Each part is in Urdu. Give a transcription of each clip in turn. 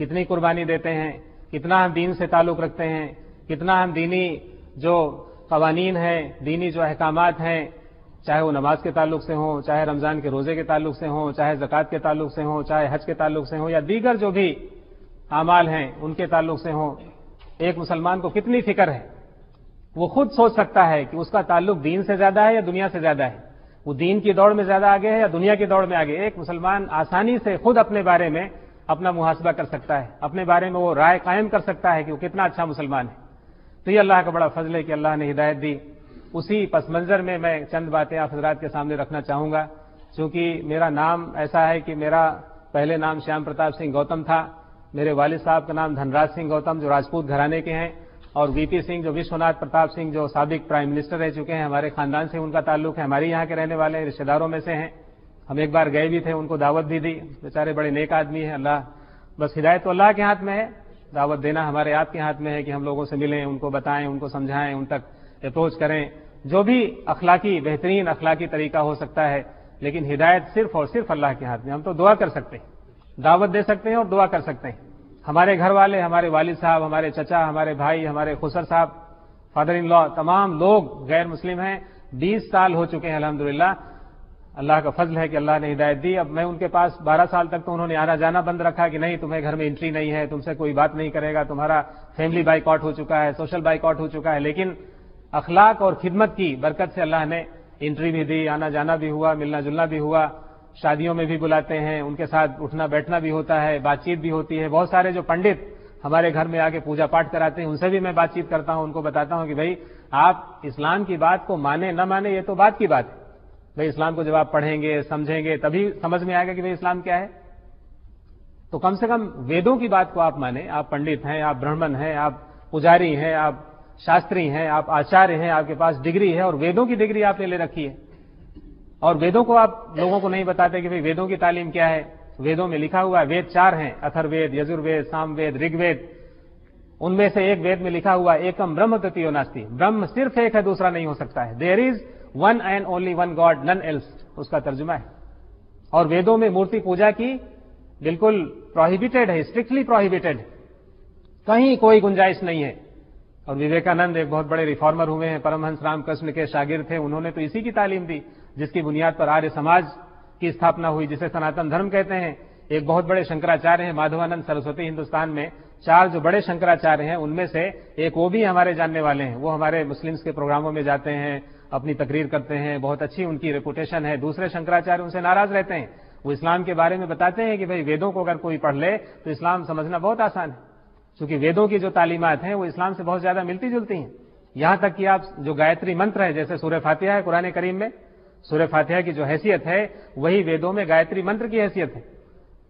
کتنی قربانی دیتے ہیں، کتنا ہم دین سے تعلق رکھتے ہیں، کتنا ہم دینی جو قوانین ہیں، دینی جو احکامات ہیں، چاہے وہ نماز کے تعلق سے ہوں، چاہے رمضان کے روزے کے تعلق سے ہوں، چاہے زکوٰۃ کے تعلق سے ہوں، چاہے حج کے تعلق سے ہوں، یا دیگر جو بھی اعمال ہیں ان کے تعلق سے ہوں، ایک مسلمان کو کتنی فکر ہے۔ وہ خود سوچ سکتا ہے کہ اس کا تعلق دین سے زیادہ ہے یا دنیا سے زیادہ ہے، وہ دین کی دوڑ میں زیادہ آگے ہے یا دنیا کی دوڑ میں آگے۔ ایک مسلمان آسانی سے خود اپنے بارے میں اپنا محاسبہ کر سکتا ہے، اپنے بارے میں وہ رائے قائم کر سکتا ہے کہ وہ کتنا اچھا مسلمان ہے۔ تو یہ اللہ کا بڑا فضل ہے کہ اللہ نے ہدایت دی۔ اسی پس منظر میں میں چند باتیں آپ حضرات کے سامنے رکھنا چاہوں گا، چونکہ میرا نام ایسا ہے کہ میرا پہلے نام شیام پرتاپ سنگھ گوتم تھا، میرے والد صاحب کا نام دھن راج سنگھ گوتم جو راجپوت گھرانے کے ہیں، اور وی پی سنگھ جو وشوناتھ پرتاپ سنگھ جو سابق پرائم منسٹر رہ چکے ہیں، ہمارے خاندان سے ان کا تعلق ہے، ہمارے یہاں کے رہنے والے ہیں، رشتہ داروں میں سے ہیں۔ ہم ایک بار گئے بھی تھے، ان کو دعوت بھی دی، بیچارے بڑے نیک آدمی ہیں۔ اللہ بس ہدایت تو اللہ کے ہاتھ میں ہے، دعوت دینا ہمارے آپ کے ہاتھ میں ہے کہ ہم لوگوں سے ملیں، ان کو بتائیں، ان کو سمجھائیں، ان تک اپروچ کریں، جو بھی اخلاقی بہترین اخلاقی طریقہ ہو سکتا ہے۔ لیکن ہدایت صرف اور صرف اللہ کے ہاتھ میں۔ ہم تو دعا کر سکتے ہیں، دعوت دے سکتے ہیں اور دعا کر سکتے ہیں۔ ہمارے گھر والے، ہمارے والد صاحب، ہمارے چچا، ہمارے بھائی، ہمارے خسر صاحب، فادر ان لا، تمام لوگ غیر مسلم ہیں۔ 20 سال ہو چکے ہیں الحمدللہ، اللہ کا فضل ہے کہ اللہ نے ہدایت دی۔ اب میں ان کے پاس 12 سال تک تو انہوں نے آنا جانا بند رکھا کہ نہیں تمہیں گھر میں انٹری نہیں ہے، تم سے کوئی بات نہیں کرے گا، تمہارا فیملی بائیکاٹ ہو چکا ہے، سوشل بائیکاٹ ہو چکا ہے۔ لیکن اخلاق اور خدمت کی برکت سے اللہ نے انٹری بھی دی، آنا جانا بھی ہوا، ملنا جلنا بھی ہوا، شادیوں میں بھی بلاتے ہیں، ان کے ساتھ اٹھنا بیٹھنا بھی ہوتا ہے، بات چیت بھی ہوتی ہے۔ بہت سارے جو پنڈت ہمارے گھر میں آ کے پوجا پاٹ کراتے ہیں، ان سے بھی میں بات چیت کرتا ہوں، ان کو بتاتا ہوں کہ بھائی آپ اسلام کی بات کو مانیں نہ مانیں یہ تو بات کی بات ہے، بھائی اسلام کو جب آپ پڑھیں گے سمجھیں گے تبھی سمجھ میں آئے گا کہ بھائی اسلام کیا ہے۔ تو کم سے کم ویدوں کی بات کو آپ مانیں۔ آپ پنڈت ہیں، آپ برہمن ہیں، آپ پجاری ہیں، آپ شاستری ہیں، آپ آچاریہ ہیں، آپ کے پاس ڈگری ہے اور ویدوں کی ڈگری آپ نے لے رکھی ہے، اور ویدوں کو آپ لوگوں کو نہیں بتاتے کہ بھئی ویدوں کی تعلیم کیا ہے۔ ویدوں میں لکھا ہوا ہے، وید 4 ہیں، اتھر وید، یجر وید، سام وید، رگ وید۔ ان میں سے ایک وید میں لکھا ہوا ہے ایکم برہم تتیو ناستی، برہم صرف ایک ہے، دوسرا نہیں ہو سکتا ہے۔ There is one and only one God none else, اس کا ترجمہ ہے۔ اور ویدوں میں مورتی پوجا کی بالکل پروہیبیٹڈ ہے، اسٹرکٹلی پروہیبیٹڈ ہے، کہیں کوئی گنجائش نہیں ہے۔ اور وویکانند ایک بہت بڑے ریفارمر ہوئے ہیں، پرمہنس رام کرشن کے شاگرد تھے، انہوں نے تو اسی کی تعلیم دی جس کی بنیاد پر آریہ سماج کی استھاپنا ہوئی، جسے سناتن دھرم کہتے ہیں۔ ایک بہت بڑے شنکراچاریہ ہیں، مادھوانند سرسوتی، ہندوستان میں 4 جو بڑے شنکراچاریہ ہیں ان میں سے ایک وہ بھی ہمارے جاننے والے ہیں، وہ ہمارے مسلمز کے پروگراموں میں جاتے ہیں، اپنی تقریر کرتے ہیں، بہت اچھی ان کی ریپوٹیشن ہے۔ دوسرے شنکراچاریہ ان سے ناراض رہتے ہیں، وہ اسلام کے بارے میں بتاتے ہیں کہ بھئی ویدوں کو اگر کوئی پڑھ لے تو اسلام سمجھنا بہت آسان ہے، کیونکہ ویدوں کی جو تعلیمات ہیں وہ اسلام سے بہت زیادہ ملتی جلتی ہیں۔ یہاں تک کہ آپ جو گایتری منتر ہے، جیسے سورہ فاتحہ ہے قرآن کریم میں، سورہ فاتحہ کی جو حیثیت ہے وہی ویدوں میں گایتری منتر کی حیثیت ہے۔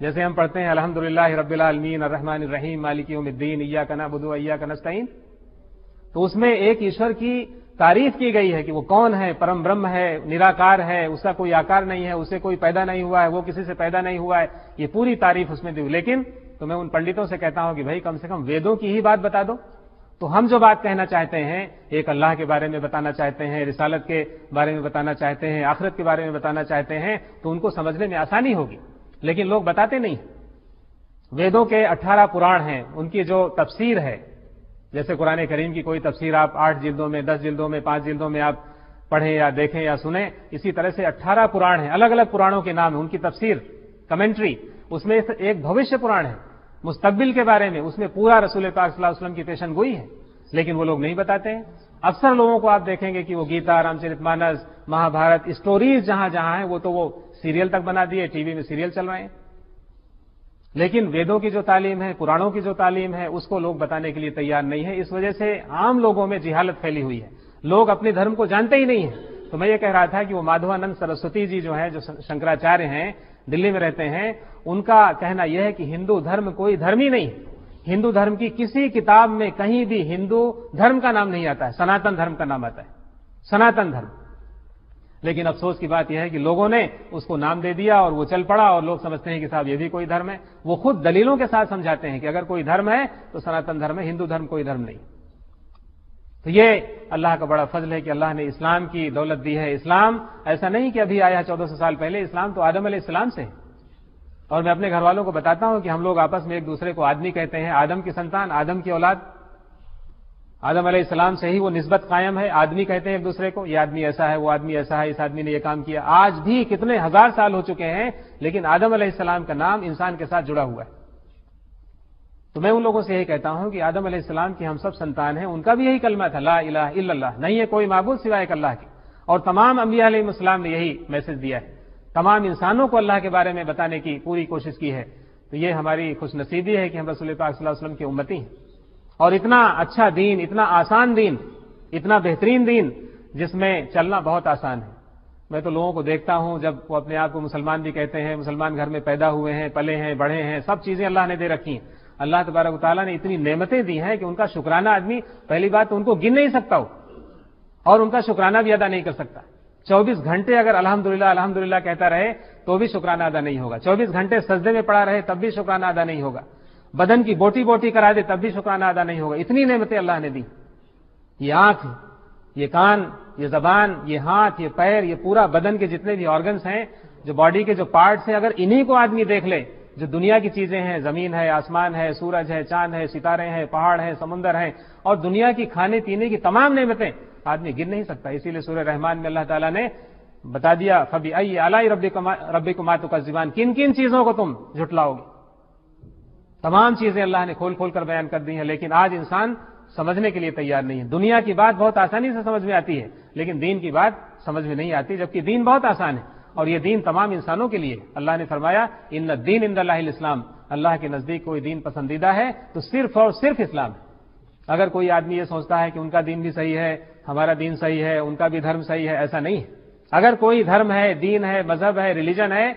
جیسے ہم پڑھتے ہیں الحمدللہ رب العالمین الرحمن الرحیم مالک یوم الدین ایاک نعبد و ایاک نستعین، تو اس میں ایک ایشور کی تعریف کی گئی ہے کہ وہ کون ہے، پرم برہم ہے، نراکار ہے، اس کا کوئی آکار نہیں ہے، اسے کوئی پیدا نہیں ہوا ہے، وہ کسی سے پیدا نہیں ہوا ہے، یہ پوری تعریف اس میں دی۔ لیکن تو میں ان پنڈتوں سے کہتا ہوں کہ بھائی کم سے کم ویدوں کی ہی بات بتا دو۔ تو ہم جو بات کہنا چاہتے ہیں، ایک اللہ کے بارے میں بتانا چاہتے ہیں، رسالت کے بارے میں بتانا چاہتے ہیں، آخرت کے بارے میں بتانا چاہتے ہیں، تو ان کو سمجھنے میں آسانی ہوگی، لیکن لوگ بتاتے نہیں۔ ویدوں کے 18 پران ہیں، ان کی جو تفسیر ہے، جیسے قرآن کریم کی کوئی تفسیر آپ 8 جلدوں میں، 10 جلدوں میں، 5 جلدوں میں آپ پڑھیں یا دیکھیں یا سنیں، اسی طرح سے 18 پران ہیں، الگ الگ پرانوں کے نام ہیں، ان کی تفسیر، کمنٹری، اس میں ایک بھوشیہ پران ہے مستقبل کے بارے میں، اس میں پورا رسول پاک صلی اللہ علیہ وسلم کی پیشن گوئی ہے، لیکن وہ لوگ نہیں بتاتے ہیں۔ اکثر لوگوں کو آپ دیکھیں گے کہ وہ گیتا، رام چرت مانس، مہا بھارت، اسٹوریز جہاں جہاں ہیں وہ تو وہ سیریل تک بنا دیے، ٹی وی میں سیریل چل رہے ہیں، لیکن ویدوں کی جو تعلیم ہے، پرانوں کی جو تعلیم ہے، اس کو لوگ بتانے کے لیے تیار نہیں ہے۔ اس وجہ سے عام لوگوں میں جہالت پھیلی ہوئی ہے، لوگ اپنے دھرم کو جانتے ہی نہیں ہیں۔ تو میں یہ کہہ رہا تھا کہ وہ مادھوانند سرسوتی جی جو ہیں، جو شنکراچاریہ ہیں، دلی میں رہتے ہیں، ان کا کہنا یہ ہے کہ ہندو دھرم کوئی دھرم ہی نہیں ہے، ہندو دھرم کی کسی کتاب میں کہیں بھی ہندو دھرم کا نام نہیں آتا ہے، سناتن دھرم کا نام آتا ہے، سناتن دھرم۔ لیکن افسوس کی بات یہ ہے کہ لوگوں نے اس کو نام دے دیا اور وہ چل پڑا، اور لوگ سمجھتے ہیں کہ صاحب یہ بھی کوئی دھرم ہے۔ وہ خود دلیلوں کے ساتھ سمجھاتے ہیں کہ اگر کوئی دھرم ہے تو سناتن دھرم ہے، ہندو دھرم کوئی دھرم نہیں۔ تو یہ اللہ کا بڑا فضل ہے کہ اللہ نے اسلام کی دولت دی ہے۔ اسلام ایسا نہیں کہ ابھی آیا 1400 سال پہلے، اسلام تو آدم علیہ السلام سے ہے۔ اور میں اپنے گھر والوں کو بتاتا ہوں کہ ہم لوگ آپس میں ایک دوسرے کو آدمی کہتے ہیں، آدم کی سنتان، آدم کی اولاد، آدم علیہ السلام سے ہی وہ نسبت قائم ہے، آدمی کہتے ہیں ایک دوسرے کو، یہ آدمی ایسا ہے، وہ آدمی ایسا ہے، اس آدمی نے یہ کام کیا۔ آج بھی کتنے ہزار سال ہو چکے ہیں، لیکن آدم علیہ السلام کا نام انسان کے ساتھ جڑا ہوا ہے۔ تو میں ان لوگوں سے یہی کہتا ہوں کہ آدم علیہ السلام کی ہم سب سنتان ہیں، ان کا بھی یہی کلمہ تھا، لا الہ الا اللہ، نہیں ہے کوئی معبود سوائے ایک اللہ کے، اور تمام انبیاء علیہ السلام نے یہی میسج دیا ہے، تمام انسانوں کو اللہ کے بارے میں بتانے کی پوری کوشش کی ہے۔ تو یہ ہماری خوش نصیبی ہے کہ ہم رسول پاک صلی اللہ علیہ وسلم کی امتی ہیں، اور اتنا اچھا دین، اتنا آسان دین، اتنا بہترین دین جس میں چلنا بہت آسان ہے۔ میں تو لوگوں کو دیکھتا ہوں جب وہ اپنے آپ کو مسلمان بھی کہتے ہیں، مسلمان گھر میں پیدا ہوئے ہیں، پلے ہیں، بڑھے ہیں، سب چیزیں اللہ نے دے رکھی ہیں، اللہ تبارک و تعالیٰ نے اتنی نعمتیں دی ہیں کہ ان کا شکرانہ آدمی پہلی بات تو ان کو گن نہیں سکتا ہو، اور ان کا شکرانہ بھی ادا نہیں کر سکتا۔ 24 گھنٹے اگر الحمدللہ الحمدللہ کہتا رہے تو بھی شکرانہ ادا نہیں ہوگا، 24 گھنٹے سجدے میں پڑا رہے تب بھی شکرانہ ادا نہیں ہوگا، بدن کی بوٹی بوٹی کرا دے تب بھی شکرانہ ادا نہیں ہوگا، اتنی نعمتیں اللہ نے دی۔ یہ آنکھ، یہ کان، یہ زبان، یہ ہاتھ، یہ پیر، یہ پورا بدن کے جتنے بھی آرگنز ہیں، جو باڈی کے جو پارٹس ہیں، اگر انہی کو آدمی دیکھ لے، جو دنیا کی چیزیں ہیں، زمین ہے، آسمان ہے، سورج ہے، چاند ہے، ستارے ہیں، پہاڑ ہیں، سمندر ہیں، اور دنیا کی کھانے پینے کی تمام نعمتیں آدمی گن نہیں سکتا۔ اسی لیے سورہ رحمان میں اللہ تعالیٰ نے بتا دیا، فَبِأَيِّ آلَاءِ رَبِّكُمَا تُكَذِّبَانِ، کن کن چیزوں کو تم جھٹلاؤ گے۔ تمام چیزیں اللہ نے کھول کھول کر بیان کر دی ہیں، لیکن آج انسان سمجھنے کے لیے تیار نہیں ہے۔ دنیا کی بات بہت آسانی سے سمجھ میں آتی ہے، لیکن دین کی بات سمجھ میں نہیں آتی، جبکہ دین بہت آسان ہے، اور یہ دین تمام انسانوں کے لیے۔ اللہ نے فرمایا ان الدین عند اللہ الاسلام، اللہ کے نزدیک کوئی دین پسندیدہ ہے تو صرف اور صرف اسلام ہے۔ اگر کوئی آدمی یہ سوچتا ہے کہ ان کا دین بھی صحیح ہے، ہمارا دین صحیح ہے، ان کا بھی دھرم صحیح ہے، ایسا نہیں ہے۔ اگر کوئی دھرم ہے، دین ہے، مذہب ہے، ریلیجن ہے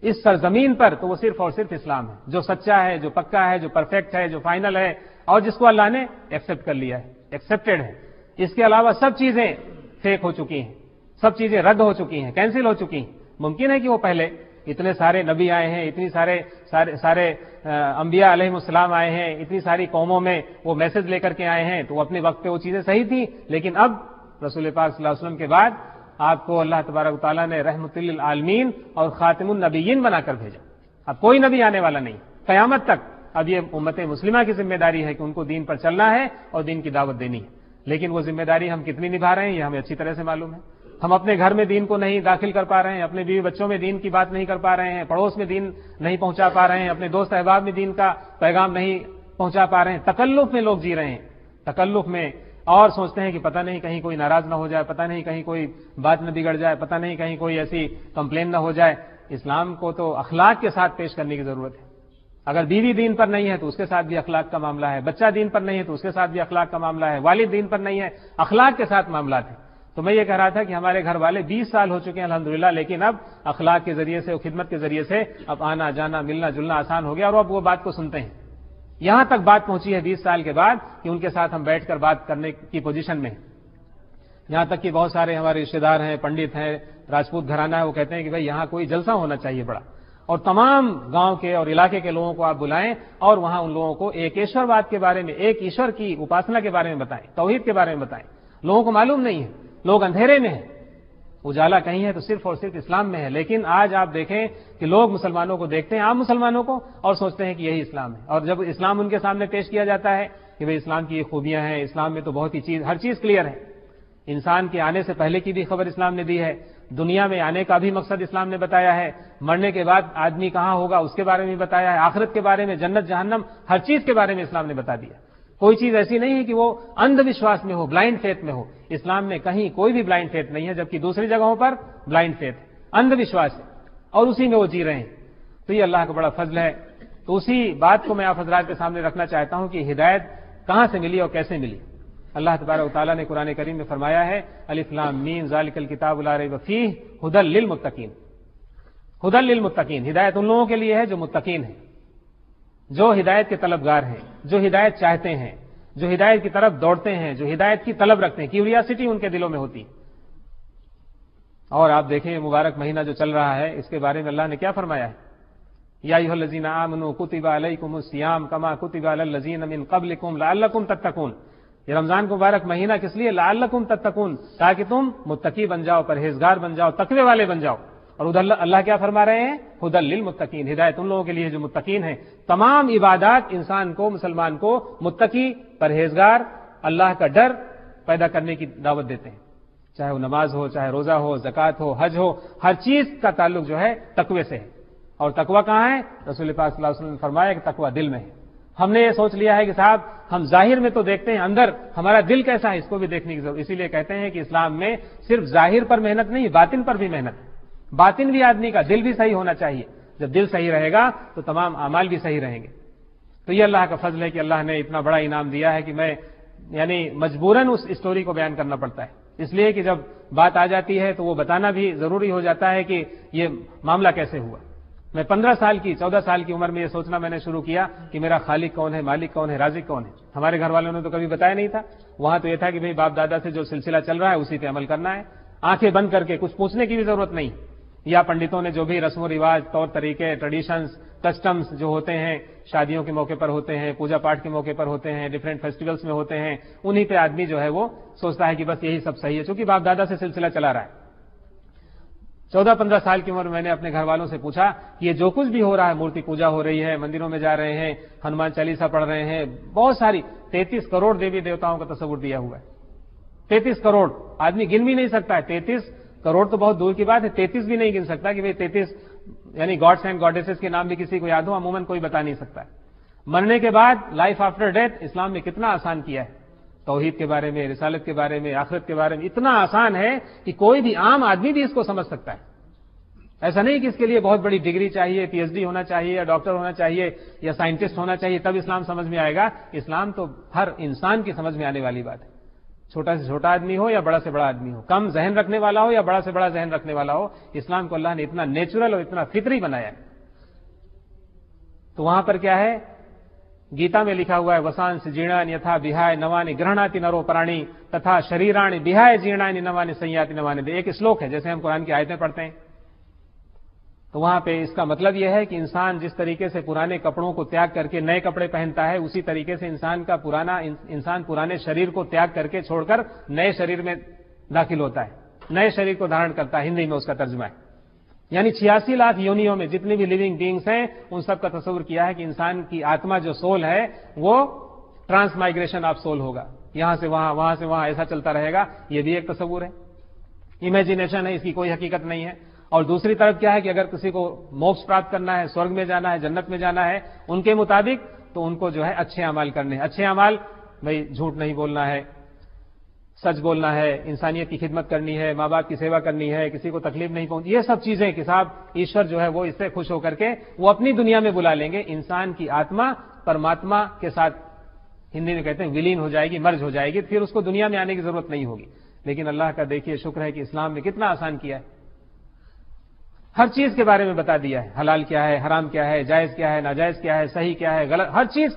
اس سرزمین پر، تو وہ صرف اور صرف اسلام ہے، جو سچا ہے، جو پکا ہے، جو پرفیکٹ ہے، جو فائنل ہے، اور جس کو اللہ نے ایکسپٹ کر لیا ہے، ایکسپٹڈ ہے۔ اس کے علاوہ سب چیزیں فیک ہو چکی ہیں، سب چیزیں رد ہو چکی ہیں، کینسل ہو چکی ہیں۔ ممکن ہے کہ وہ پہلے اتنے سارے نبی آئے ہیں، اتنی سارے انبیاء علیہ السلام آئے ہیں، اتنی ساری قوموں میں وہ میسج لے کر کے آئے ہیں، تو وہ اپنے وقت پہ وہ چیزیں صحیح تھیں، لیکن اب رسول پاک صلی اللہ علیہ وسلم کے بعد آپ کو اللہ تبارک و تعالیٰ نے رحمت للعالمین اور خاتم النبیین بنا کر بھیجا۔ اب کوئی نبی آنے والا نہیں قیامت تک۔ اب یہ امت مسلمہ کی ذمہ داری ہے کہ ان کو دین پر چلنا ہے اور دین کی دعوت دینی ہے، لیکن وہ ذمہ داری ہم کتنی نبھا رہے ہیں یہ ہمیں اچھی طرح سے معلوم ہے۔ ہم اپنے گھر میں دین کو نہیں داخل کر پا رہے ہیں، اپنے بیوی بچوں میں دین کی بات نہیں کر پا رہے ہیں، پڑوس میں دین نہیں پہنچا پا رہے ہیں، اپنے دوست احباب میں دین کا پیغام نہیں پہنچا پا رہے ہیں، تکلف میں لوگ جی رہے ہیں، تکلف میں، اور سوچتے ہیں کہ پتہ نہیں کہیں کوئی ناراض نہ ہو جائے، پتہ نہیں کہیں کوئی بات نہ بگڑ جائے، پتہ نہیں کہیں کوئی ایسی کمپلین نہ ہو جائے۔ اسلام کو تو اخلاق کے ساتھ پیش کرنے کی ضرورت ہے۔ اگر بیوی دین پر نہیں ہے تو اس کے ساتھ بھی اخلاق کا معاملہ ہے، بچہ دین پر نہیں ہے تو اس کے ساتھ بھی اخلاق کا معاملہ ہے، والد دین پر نہیں ہے، اخلاق کے ساتھ معاملات ہیں۔ تو میں یہ کہہ رہا تھا کہ ہمارے گھر والے 20 سال ہو چکے ہیں الحمدللہ، لیکن اب اخلاق کے ذریعے سے اور خدمت کے ذریعے سے اب آنا جانا ملنا جلنا آسان ہو گیا، اور اب وہ بات کو سنتے ہیں۔ یہاں تک بات پہنچی ہے 20 سال کے بعد کہ ان کے ساتھ ہم بیٹھ کر بات کرنے کی پوزیشن میں ہیں۔ یہاں تک کہ بہت سارے ہمارے رشتے دار ہیں، پنڈت ہیں، راجپوت گھرانہ ہے، وہ کہتے ہیں کہ بھائی یہاں کوئی جلسہ ہونا چاہیے بڑا، اور تمام گاؤں کے اور علاقے کے لوگوں کو آپ بلائیں اور وہاں ان لوگوں کو ایک ایشورواد کے بارے میں، ایک ایشور کی اپاسنا کے بارے میں بتائیں، توحید کے بارے میں بتائیں۔ لوگوں کو معلوم نہیں ہے، لوگ اندھیرے میں ہیں، اجالا کہیں ہے تو صرف اور صرف اسلام میں ہے۔ لیکن آج آپ دیکھیں کہ لوگ مسلمانوں کو دیکھتے ہیں، عام مسلمانوں کو، اور سوچتے ہیں کہ یہی اسلام ہے، اور جب اسلام ان کے سامنے پیش کیا جاتا ہے کہ بھئی اسلام کی یہ خوبیاں ہیں، اسلام میں تو بہت ہی ہر چیز کلیئر ہے، انسان کے آنے سے پہلے کی بھی خبر اسلام نے دی ہے، دنیا میں آنے کا بھی مقصد اسلام نے بتایا ہے، مرنے کے بعد آدمی کہاں ہوگا اس کے بارے میں بتایا ہے، آخرت کے بارے میں، جنت جہنم، ہر چیز کے بارے میں اسلام نے بتا دیا۔ کوئی چیز ایسی نہیں ہے کہ وہ اندھ وشواس میں ہو، بلائنڈ فیتھ میں ہو۔ اسلام میں کہیں کوئی بھی بلائنڈ فیتھ نہیں ہے، جبکہ دوسری جگہوں پر بلائنڈ فیتھ ہے، اندھ وشواس ہے، اور اسی میں وہ جی رہے ہیں۔ تو یہ اللہ کا بڑا فضل ہے۔ تو اسی بات کو میں آپ حضرات کے سامنے رکھنا چاہتا ہوں کہ ہدایت کہاں سے ملی اور کیسے ملی۔ اللہ تبارک و تعالیٰ نے قرآن کریم میں فرمایا ہے الف لام میم ذالک الکتاب لا ریب فیہ ھدی للمتقین، ھدی للمتقین، ہدایت ان لوگوں کے لیے ہے جو متقین ہیں، جو ہدایت کے طلبگار ہیں، جو ہدایت چاہتے ہیں، جو ہدایت کی طرف دوڑتے ہیں، جو ہدایت کی طلب رکھتے ہیں، کیوریاسٹی ان کے دلوں میں ہوتی ہے۔ اور آپ دیکھیں یہ مبارک مہینہ جو چل رہا ہے اس کے بارے میں اللہ نے کیا فرمایا ہے، یا ایھا الذین آمنوا کتب علیکم الصیام کما کتب علی الذین من قبلکم لعلکم تتقون۔ یہ رمضان کو مبارک مہینہ کس لیے؟ لعلکم تتقون، تاکہ تم متقی بن جاؤ، پرہیزگار بن جاؤ، تقوی والے بن جاؤ۔ اور ادھر اللہ کیا فرما رہے ہیں؟ ہدی للمتقین، ہدایت ان لوگوں کے لیے جو متقین ہیں۔ تمام عبادات انسان کو، مسلمان کو متقی، پرہیزگار، اللہ کا ڈر پیدا کرنے کی دعوت دیتے ہیں، چاہے وہ نماز ہو، چاہے روزہ ہو، زکوٰۃ ہو، حج ہو، ہر چیز کا تعلق جو ہے تقوی سے ہے۔ اور تقوی کہاں ہے؟ رسول پاک صلی اللہ علیہ وسلم نے فرمایا کہ تقوی دل میں ہے۔ ہم نے یہ سوچ لیا ہے کہ صاحب ہم ظاہر میں تو دیکھتے ہیں، اندر ہمارا دل کیسا ہے اس کو بھی دیکھنے کی ضرورت، اسی لیے کہتے ہیں کہ اسلام میں صرف ظاہر پر محنت نہیں، باطن پر بھی محنت ہے۔ باطن بھی آدمی کا، دل بھی صحیح ہونا چاہیے۔ جب دل صحیح رہے گا تو تمام اعمال بھی صحیح رہیں گے۔ تو یہ اللہ کا فضل ہے کہ اللہ نے اتنا بڑا انعام دیا ہے کہ میں یعنی مجبوراً اس اسٹوری کو بیان کرنا پڑتا ہے، اس لیے کہ جب بات آ جاتی ہے تو وہ بتانا بھی ضروری ہو جاتا ہے کہ یہ معاملہ کیسے ہوا۔ میں 15 سال کی 14 سال کی عمر میں یہ سوچنا میں نے شروع کیا کہ میرا خالق کون ہے، مالک کون ہے، رازق کون ہے۔ ہمارے گھر والوں نے تو کبھی بتایا نہیں تھا، وہاں تو یہ تھا کہ بھئی باپ دادا سے جو سلسلہ چل رہا ہے اسی پہ عمل کرنا ہے، آنکھیں بند کر کے کچھ پوچھنے کی بھی ضرورت نہیں، یا پنڈتوں نے جو بھی رسم و رواج، طور طریقے، ٹریڈیشنز، کسٹمز جو ہوتے ہیں، شادیوں کے موقع پر ہوتے ہیں، پوجا پاٹ کے موقع پر ہوتے ہیں، ڈیفرنٹ فیسٹیولز میں ہوتے ہیں، انہی پہ آدمی جو ہے وہ سوچتا ہے کہ بس یہی سب صحیح ہے، چونکہ باپ دادا سے سلسلہ چلا رہا ہے۔ 14-15 سال کی عمر میں نے اپنے گھر والوں سے پوچھا کہ یہ جو کچھ بھی ہو رہا ہے، مورتی پوجا ہو رہی ہے، مندروں میں جا رہے ہیں، ہنومان چالیسا پڑھ رہے ہیں، بہت ساری 33 کروڑ دیوی دیوتاؤں کا تصور دیا ہوا ہے۔ 33 کروڑ آدمی گن بھی نہیں سکتا ہے، 33 کروڑ تو بہت دور کی بات ہے، 33 بھی نہیں گن سکتا کہ 33 یعنی گاڈس اینڈ گاڈیسز کے نام بھی کسی کو یاد ہو، عموماً کوئی بتا نہیں سکتا ہے۔ مرنے کے بعد لائف آفٹر ڈیتھ اسلام نے کتنا آسان کیا ہے، توحید کے بارے میں، رسالت کے بارے میں، آخرت کے بارے میں اتنا آسان ہے کہ کوئی بھی عام آدمی بھی اس کو سمجھ سکتا ہے۔ ایسا نہیں کہ اس کے لیے بہت بڑی ڈگری چاہیے، پی ایچ ڈی ہونا چاہیے، یا ڈاکٹر ہونا چاہیے، یا سائنٹسٹ ہونا چاہیے تب اسلام سمجھ میں آئے گا۔ اسلام تو ہر انسان کی سمجھ میں آنے والی بات ہے، چھوٹا سے چھوٹا آدمی ہو یا بڑا سے بڑا آدمی ہو، کم ذہن رکھنے والا ہو یا بڑا سے بڑا ذہن رکھنے والا ہو، اسلام کو اللہ نے اتنا نیچرل اور اتنا فطری بنایا ہے۔ تو وہاں پر کیا ہے؟ گیتا میں لکھا ہوا ہے وسانس جیڑان یتھا بہائے نوانی گرہناتی نرو پرانی تتھا شریرانی بہائے جیڑانی نوانی سیاتی نوانی دے۔ ایک شلوک ہے، جیسے ہم قرآن کی آیتیں پڑھتے ہیں تو وہاں پہ اس کا مطلب یہ ہے کہ انسان جس طریقے سے پرانے کپڑوں کو تیاگ کر کے نئے کپڑے پہنتا ہے، اسی طریقے سے انسان پرانے شریر کو تیاگ کر کے چھوڑ کر نئے شریر میں داخل ہوتا ہے، نئے شریر کو دھارن کرتا ہے۔ ہندی میں اس کا ترجمہ ہے، یعنی 86 لاکھ یونیوں میں جتنی بھی لیونگ بینگز ہیں ان سب کا تصور کیا ہے کہ انسان کی آتما جو سول ہے وہ ٹرانس مائگریشن آف سول ہوگا، یہاں سے وہاں، وہاں سے وہاں، ایسا چلتا رہے گا۔ یہ بھی ایک تصور ہے، امیجینیشن ہے، اس کی کوئی حقیقت نہیں ہے۔ اور دوسری طرف کیا ہے کہ اگر کسی کو موکش پراپت کرنا ہے، سورگ میں جانا ہے، جنت میں جانا ہے ان کے مطابق، تو ان کو جو ہے اچھے اعمال کرنے ہیں۔ اچھے اعمال بھئی جھوٹ نہیں بولنا ہے، سچ بولنا ہے، انسانیت کی خدمت کرنی ہے، ماں باپ کی سیوا کرنی ہے، کسی کو تکلیف نہیں پہنچ، یہ سب چیزیں کہ صاحب ایشور جو ہے وہ اس سے خوش ہو کر کے وہ اپنی دنیا میں بلا لیں گے۔ انسان کی آتما پرماتما کے ساتھ ہندی میں کہتے ہیں ولین ہو جائے گی، مرج ہو جائے گی، پھر اس کو دنیا میں آنے کی ضرورت نہیں ہوگی۔ لیکن اللہ کا دیکھیے شکر ہے کہ اسلام نے کتنا آسان کیا ہے، ہر چیز کے بارے میں بتا دیا ہے، حلال کیا ہے، حرام کیا ہے، جائز کیا ہے، ناجائز کیا ہے، صحیح کیا ہے، غلط، ہر چیز